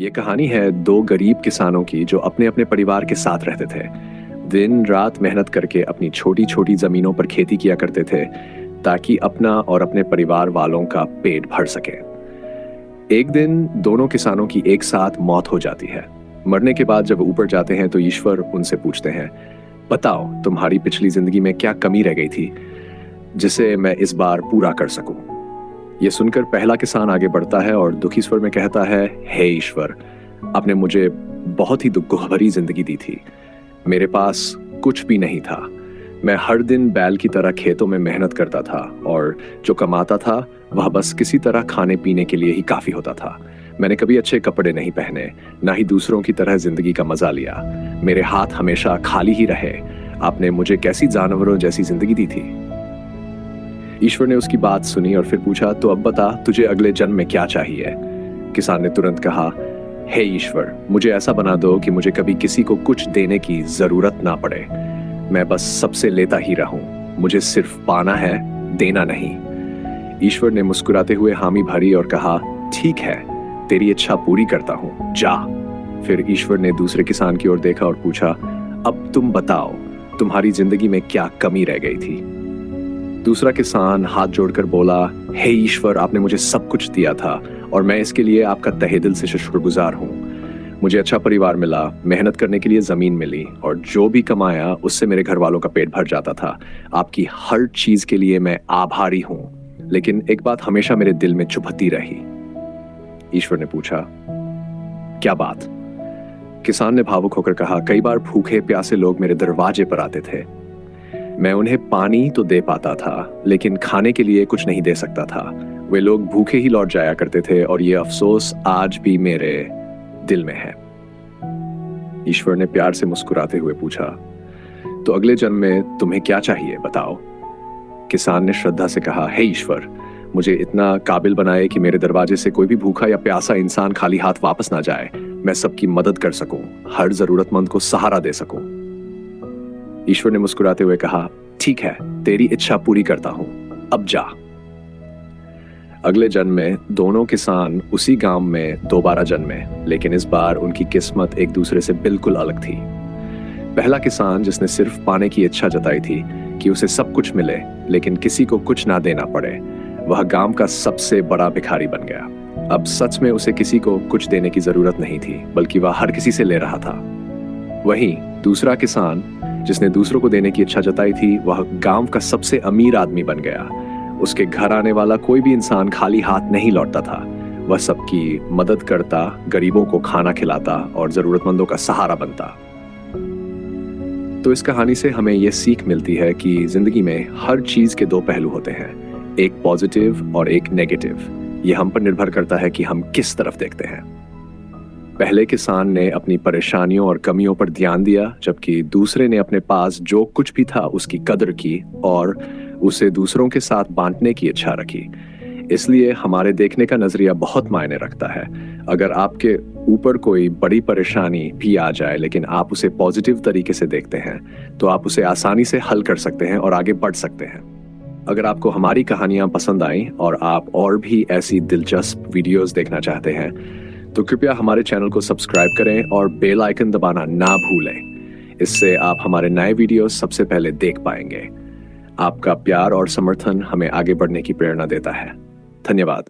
ये कहानी है दो गरीब किसानों की जो अपने अपने परिवार के साथ रहते थे। दिन रात मेहनत करके अपनी छोटी छोटी जमीनों पर खेती किया करते थे ताकि अपना और अपने परिवार वालों का पेट भर सके। एक दिन दोनों किसानों की एक साथ मौत हो जाती है। मरने के बाद जब ऊपर जाते हैं तो ईश्वर उनसे पूछते हैं, बताओ तुम्हारी पिछली जिंदगी में क्या कमी रह गई थी जिसे मैं इस बार पूरा कर सकूं। ये सुनकर पहला किसान आगे बढ़ता है और दुखी स्वर में कहता है, हे ईश्वर, आपने मुझे बहुत ही दुख भरी जिंदगी दी थी। मेरे पास कुछ भी नहीं था। मैं हर दिन बैल की तरह खेतों में मेहनत करता था और जो कमाता था वह बस किसी तरह खाने पीने के लिए ही काफी होता था। मैंने कभी अच्छे कपड़े नहीं पहने, ना ही दूसरों की तरह जिंदगी का मजा लिया। मेरे हाथ हमेशा खाली ही रहे। आपने मुझे कैसी जानवरों जैसी जिंदगी दी थी। ईश्वर ने उसकी बात सुनी और फिर पूछा, तो अब बता तुझे अगले जन्म में क्या चाहिए। किसान ने तुरंत कहा, हे ईश्वर, मुझे ऐसा बना दो कि मुझे कभी किसी को कुछ देने की जरूरत ना पड़े। मैं बस सबसे लेता ही रहूं। मुझे सिर्फ पाना है, देना नहीं। ईश्वर ने मुस्कुराते हुए हामी भरी और कहा, ठीक है, तेरी इच्छा पूरी करता हूं, जा। फिर ईश्वर ने दूसरे किसान की ओर देखा और पूछा, अब तुम बताओ तुम्हारी जिंदगी में क्या कमी रह गई थी। दूसरा किसान हाथ जोड़कर बोला, हे ईश्वर, आपने मुझे सब कुछ दिया था और मैं इसके लिए आपका तहे दिल से शुक्रगुजार हूँ। मुझे अच्छा परिवार मिला, मेहनत करने के लिए जमीन मिली और जो भी कमाया उससे मेरे घर वालों का पेट भर जाता था। आपकी हर चीज के लिए मैं आभारी हूँ, लेकिन एक बात हमेशा मेरे दिल में चुभती रही। ईश्वर ने पूछा, क्या बात। किसान ने भावुक होकर कहा, कई बार भूखे प्यासे लोग मेरे दरवाजे पर आते थे। मैं उन्हें पानी तो दे पाता था, लेकिन खाने के लिए कुछ नहीं दे सकता था। वे लोग भूखे ही लौट जाया करते थे और ये अफसोस आज भी मेरे दिल में है। ईश्वर ने प्यार से मुस्कुराते हुए पूछा, तो अगले जन्म में तुम्हें क्या चाहिए, बताओ। किसान ने श्रद्धा से कहा, हे ईश्वर, मुझे इतना काबिल बनाए कि मेरे दरवाजे से कोई भी भूखा या प्यासा इंसान खाली हाथ वापस ना जाए। मैं सबकी मदद कर सकूं, हर जरूरतमंद को सहारा दे सकूं। ईश्वर ने मुस्कुराते हुए कहा, ठीक है, तेरी इच्छा पूरी करता हूं, अब जा। अगले जन्म में दोनों किसान उसी गांव में दोबारा जन्मे, लेकिन इस बार उनकी किस्मत एक दूसरे से बिल्कुल अलग थी। पहला किसान, जिसने सिर्फ पाने की इच्छा जताई थी कि उसे सब कुछ मिले लेकिन किसी को कुछ ना देना पड़े, वह गांव का सबसे बड़ा भिखारी बन गया। अब सच में उसे किसी को कुछ देने की जरूरत नहीं थी, बल्कि वह हर किसी से ले रहा था। वहीं दूसरा किसान, जिसने दूसरों को देने की इच्छा जताई थी, वह गांव का सबसे अमीर आदमी बन गया। उसके घर आने वाला कोई भी इंसान खाली हाथ नहीं लौटता था। वह सबकी मदद करता, गरीबों को खाना खिलाता और जरूरतमंदों का सहारा बनता। तो इस कहानी से हमें यह सीख मिलती है कि जिंदगी में हर चीज के दो पहलू होते हैं, एक पॉजिटिव और एक नेगेटिव। यह हम पर निर्भर करता है कि हम किस तरफ देखते हैं। पहले किसान ने अपनी परेशानियों और कमियों पर ध्यान दिया, जबकि दूसरे ने अपने पास जो कुछ भी था उसकी कदर की और उसे दूसरों के साथ बांटने की इच्छा रखी। इसलिए हमारे देखने का नजरिया बहुत मायने रखता है। अगर आपके ऊपर कोई बड़ी परेशानी भी आ जाए लेकिन आप उसे पॉजिटिव तरीके से देखते हैं तो आप उसे आसानी से हल कर सकते हैं और आगे बढ़ सकते हैं। अगर आपको हमारी कहानियां पसंद आई और आप और भी ऐसी दिलचस्प वीडियोस देखना चाहते हैं तो कृपया हमारे चैनल को सब्सक्राइब करें और बेल आइकन दबाना ना भूलें। इससे आप हमारे नए वीडियोस सबसे पहले देख पाएंगे। आपका प्यार और समर्थन हमें आगे बढ़ने की प्रेरणा देता है। धन्यवाद।